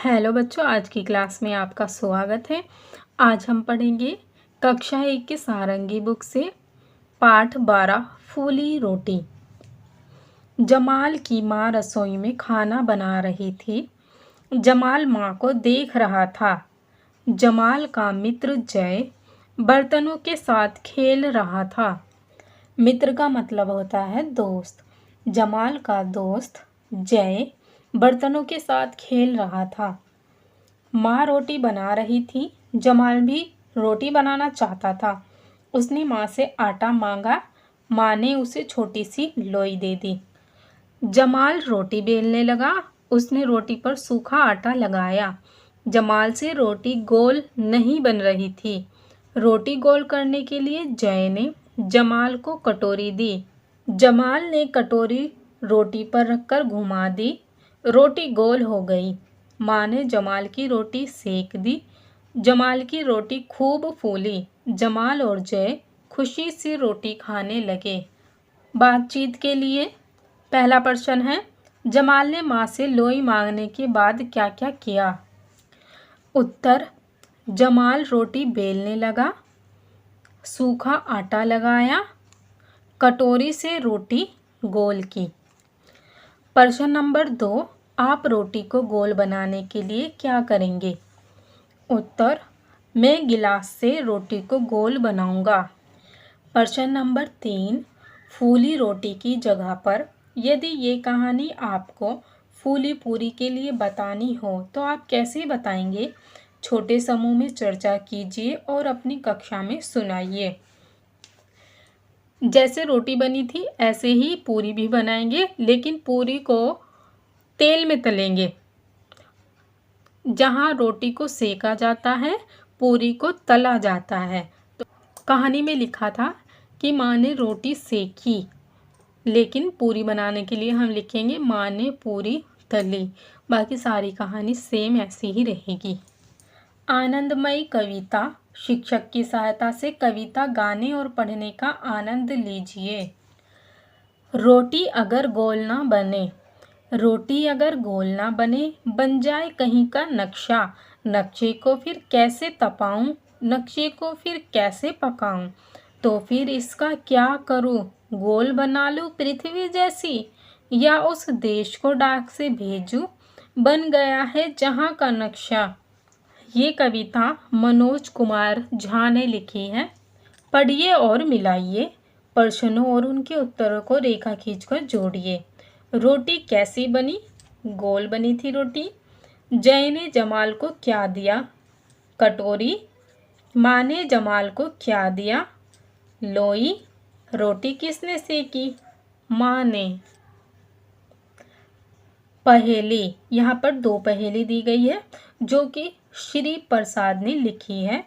Hello बच्चों, आज की क्लास में आपका स्वागत है। आज हम पढ़ेंगे कक्षा 1 की सारंगी बुक से पाठ 12 फूली रोटी। जमाल की माँ रसोई में खाना बना रही थी। जमाल माँ को देख रहा था। जमाल का मित्र जय बर्तनों के साथ खेल रहा था। मित्र का मतलब होता है दोस्त। जमाल का दोस्त जय बर्तनों के साथ खेल रहा था। माँ रोटी बना रही थी। जमाल भी रोटी बनाना चाहता था। उसने माँ से आटा मांगा। माँ ने उसे छोटी सी लोई दे दी। जमाल रोटी बेलने लगा। उसने रोटी पर सूखा आटा लगाया। जमाल से रोटी गोल नहीं बन रही थी। रोटी गोल करने के लिए जय ने जमाल को कटोरी दी। जमाल ने कटोरी रोटी पर रखकर घुमा दी। रोटी गोल हो गई। माँ ने जमाल की रोटी सेक दी। जमाल की रोटी खूब फूली। जमाल और जय खुशी से रोटी खाने लगे। बातचीत के लिए पहला प्रश्न है, जमाल ने माँ से लोई मांगने के बाद क्या क्या किया? उत्तर, जमाल रोटी बेलने लगा, सूखा आटा लगाया, कटोरी से रोटी गोल की। प्रश्न नंबर 2, आप रोटी को गोल बनाने के लिए क्या करेंगे? उत्तर, मैं गिलास से रोटी को गोल बनाऊंगा। प्रश्न नंबर 3, फूली रोटी की जगह पर यदि ये कहानी आपको फूली पूरी के लिए बतानी हो तो आप कैसे बताएंगे? छोटे समूह में चर्चा कीजिए और अपनी कक्षा में सुनाइए। जैसे रोटी बनी थी ऐसे ही पूरी भी बनाएंगे, लेकिन पूरी को तेल में तलेंगे। जहाँ रोटी को सेका जाता है, पूरी को तला जाता है। तो कहानी में लिखा था कि माँ ने रोटी सेकी, लेकिन पूरी बनाने के लिए हम लिखेंगे माँ ने पूरी तली। बाकी सारी कहानी सेम ऐसी ही रहेगी। आनंदमयी कविता। शिक्षक की सहायता से कविता गाने और पढ़ने का आनंद लीजिए। रोटी अगर गोल ना बने, रोटी अगर गोल ना बने, बन जाए कहीं का नक्शा। नक्शे को फिर कैसे तपाऊं, नक्शे को फिर कैसे पकाऊं, तो फिर इसका क्या करूं? गोल बना लूं पृथ्वी जैसी, या उस देश को डाक से भेजूं? बन गया है जहां का नक्शा। ये कविता मनोज कुमार झा ने लिखी है। पढ़िए और मिलाइए। प्रश्नों और उनके उत्तरों को रेखा खींचकर जोड़िए। रोटी कैसी बनी? गोल बनी थी रोटी। जय ने जमाल को क्या दिया? कटोरी। माँ ने जमाल को क्या दिया? लोई। रोटी किसने सेकी? माँ ने। पहेली, यहाँ पर 2 पहेली दी गई है जो कि श्री प्रसाद ने लिखी है।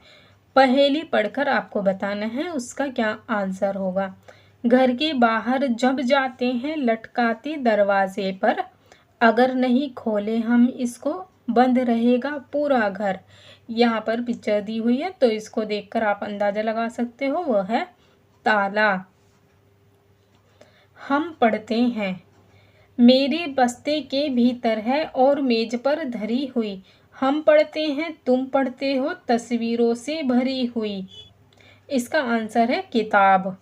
पहेली पढ़कर आपको बताना है उसका क्या आंसर होगा। घर के बाहर जब जाते हैं लटकाते दरवाजे पर, अगर नहीं खोले हम इसको बंद रहेगा पूरा घर। यहाँ पर पिक्चर दी हुई है तो इसको देखकर आप अंदाजा लगा सकते हो, वह है ताला। हम पढ़ते हैं। मेरे बस्ते के भीतर है और मेज पर धरी हुई। हम पढ़ते हैं, तुम पढ़ते हो, तस्वीरों से भरी हुई। इसका आंसर है किताब।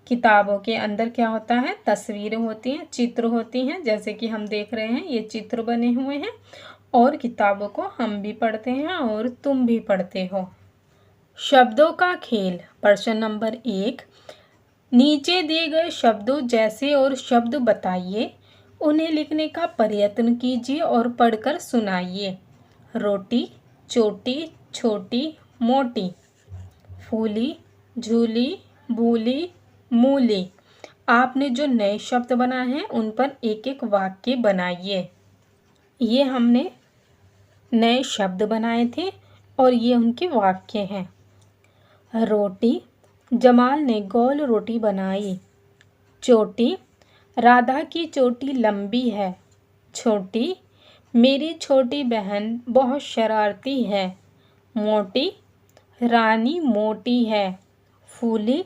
किताबों के अंदर क्या होता है? तस्वीरें होती हैं, चित्र होती हैं, जैसे कि हम देख रहे हैं ये चित्र बने हुए हैं। और किताबों को हम भी पढ़ते हैं और तुम भी पढ़ते हो। शब्दों का खेल। प्रश्न नंबर 1, नीचे दिए गए शब्दों जैसे और शब्द बताइए। उन्हें लिखने का प्रयत्न कीजिए और पढ़कर सुनाइए। रोटी, चोटी, छोटी, मोटी। फूली, झूली, भूली, मूली। आपने जो नए शब्द बनाए हैं उन पर एक एक वाक्य बनाइए। ये हमने नए शब्द बनाए थे और ये उनके वाक्य हैं। रोटी, जमाल ने गोल रोटी बनाई। चोटी, राधा की चोटी लंबी है। छोटी, मेरी छोटी बहन बहुत शरारती है। मोटी, रानी मोटी है। फूली,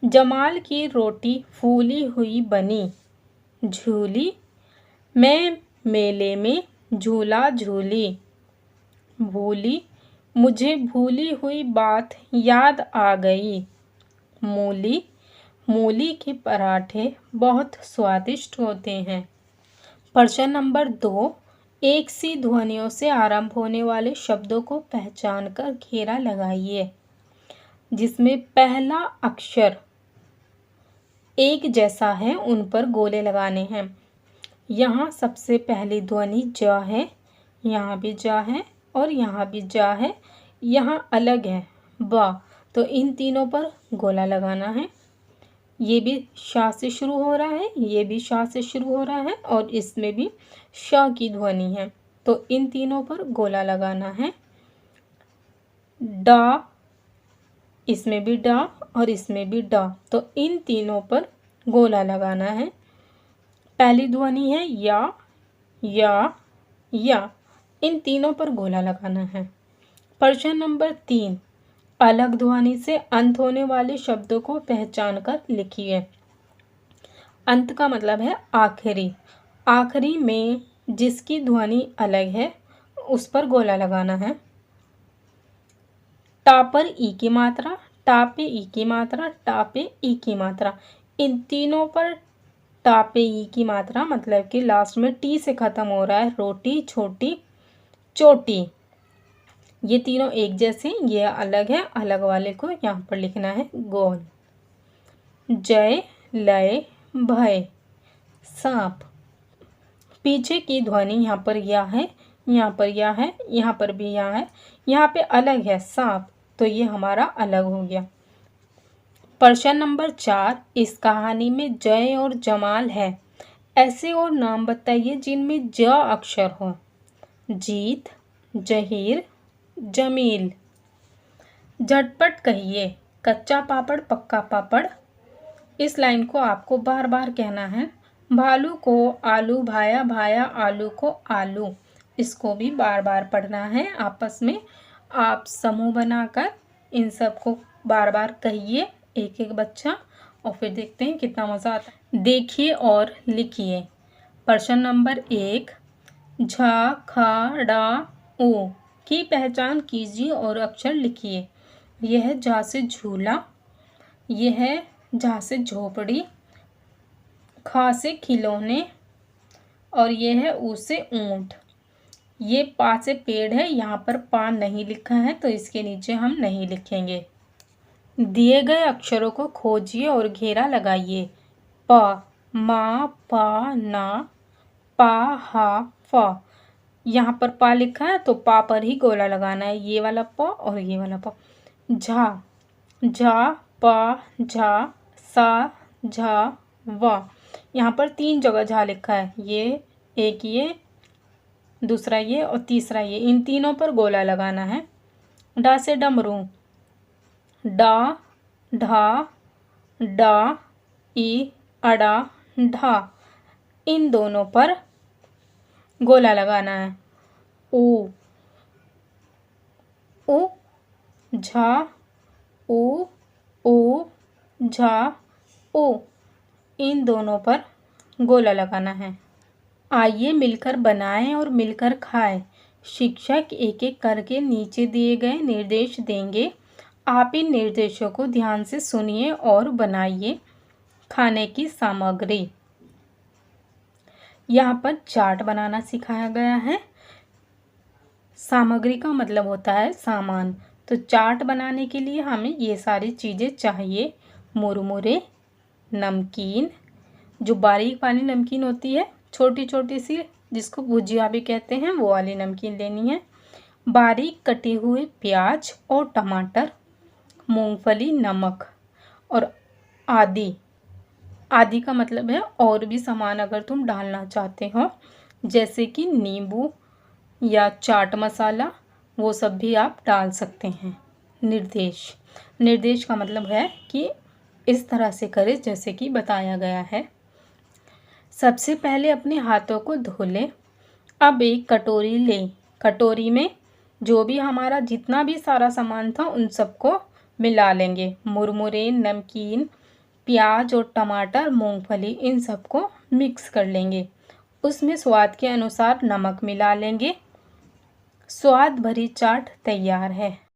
जमाल की रोटी फूली हुई बनी। झूली, मैं मेले में झूला झूली। भूली, मुझे भूली हुई बात याद आ गई। मूली, मूली के पराठे बहुत स्वादिष्ट होते हैं। प्रश्न नंबर 2, एक सी ध्वनियों से आरंभ होने वाले शब्दों को पहचान कर घेरा लगाइए, जिसमें पहला अक्षर एक जैसा है उन पर गोले लगाने हैं। यहाँ सबसे पहली ध्वनि ज है, यहाँ भी ज है और यहाँ भी ज है, यहाँ अलग है ब, तो इन तीनों पर गोला लगाना है। ये भी श से शुरू हो रहा है, ये भी श से शुरू हो रहा है और इसमें भी श की ध्वनि है, तो इन तीनों पर गोला लगाना है। ड, इसमें भी ड और इसमें भी ड, तो इन तीनों पर गोला लगाना है। पहली ध्वनि है या, इन तीनों पर गोला लगाना है। प्रश्न नंबर 3, अलग ध्वनि से अंत होने वाले शब्दों को पहचान कर लिखिए। अंत का मतलब है आखिरी, आखिरी में जिसकी ध्वनि अलग है उस पर गोला लगाना है। टा पर ई की मात्रा, टा पे ई की मात्रा, टा पे ई की मात्रा, इन तीनों पर टा पे ई की मात्रा मतलब कि लास्ट में टी से ख़त्म हो रहा है। रोटी, छोटी, चोटी, ये तीनों एक जैसे, ये अलग है, अलग वाले को यहाँ पर लिखना है गोल। जय, लय, भय, सांप, पीछे की ध्वनि यहाँ पर या है, यहाँ पर या है, यहाँ पर भी या है, यहाँ पे अलग है सांप, तो ये हमारा अलग हो गया। प्रश्न नंबर 4, इस कहानी में जय और जमाल है, ऐसे और नाम बताइए जिनमें ज अक्षर हो। जीत, जहीर, जमील। झटपट कहिए, कच्चा पापड़ पक्का पापड़। इस लाइन को आपको बार बार कहना है। भालू को आलू भाया, भाया आलू को आलू। इसको भी बार बार पढ़ना है। आपस में आप समूह बनाकर इन सब को बार बार कहिए, एक एक बच्चा, और फिर देखते हैं कितना मज़ा आता है। देखिए और लिखिए। प्रश्न नंबर 1, झ, ख, ड़, उ की पहचान कीजिए और अक्षर लिखिए। यह है झ से झूला, यह है झ से झोपड़ी, ख से खिलौने और यह है ऊ से ऊंट। ये पा से पेड़ है, यहाँ पर पा नहीं लिखा है तो इसके नीचे हम नहीं लिखेंगे। दिए गए अक्षरों को खोजिए और घेरा लगाइए। प, मा, पा, ना, पा, हा, फ। यहाँ पर पा लिखा है तो पा पर ही गोला लगाना है, ये वाला प और ये वाला प। झा, झा, प, झा, सा, झा, व। यहाँ पर 3 जगह झा लिखा है, ये एक, ये दूसरा, ये और तीसरा ये, इन तीनों पर गोला लगाना है। डा से डमरू, डा, ढा, डा, ई, अड़ा, ढा, इन दोनों पर गोला लगाना है। ऊ, उ, झा, उ, ऊ, झा, उ, इन दोनों पर गोला लगाना है। आइए मिलकर बनाएं और मिलकर खाएं। शिक्षक एक एक करके नीचे दिए गए निर्देश देंगे। आप इन निर्देशों को ध्यान से सुनिए और बनाइए। खाने की सामग्री, यहाँ पर चाट बनाना सिखाया गया है। सामग्री का मतलब होता है सामान, तो चाट बनाने के लिए हमें ये सारी चीज़ें चाहिए। मुरमुरे, नमकीन, जो बारीक वाली नमकीन होती है, छोटी छोटी सी, जिसको भुजिया भी कहते हैं, वो वाली नमकीन लेनी है। बारीक कटे हुए प्याज और टमाटर, मूंगफली, नमक और आदि। आदि का मतलब है और भी सामान अगर तुम डालना चाहते हो, जैसे कि नींबू या चाट मसाला, वो सब भी आप डाल सकते हैं। निर्देश, निर्देश का मतलब है कि इस तरह से करें जैसे कि बताया गया है। सबसे पहले अपने हाथों को धो लें। अब एक कटोरी लें। कटोरी में जो भी हमारा जितना भी सारा सामान था उन सबको मिला लेंगे। मुरमुरे, नमकीन, प्याज और टमाटर, मूंगफली, इन सबको मिक्स कर लेंगे। उसमें स्वाद के अनुसार नमक मिला लेंगे। स्वाद भरी चाट तैयार है।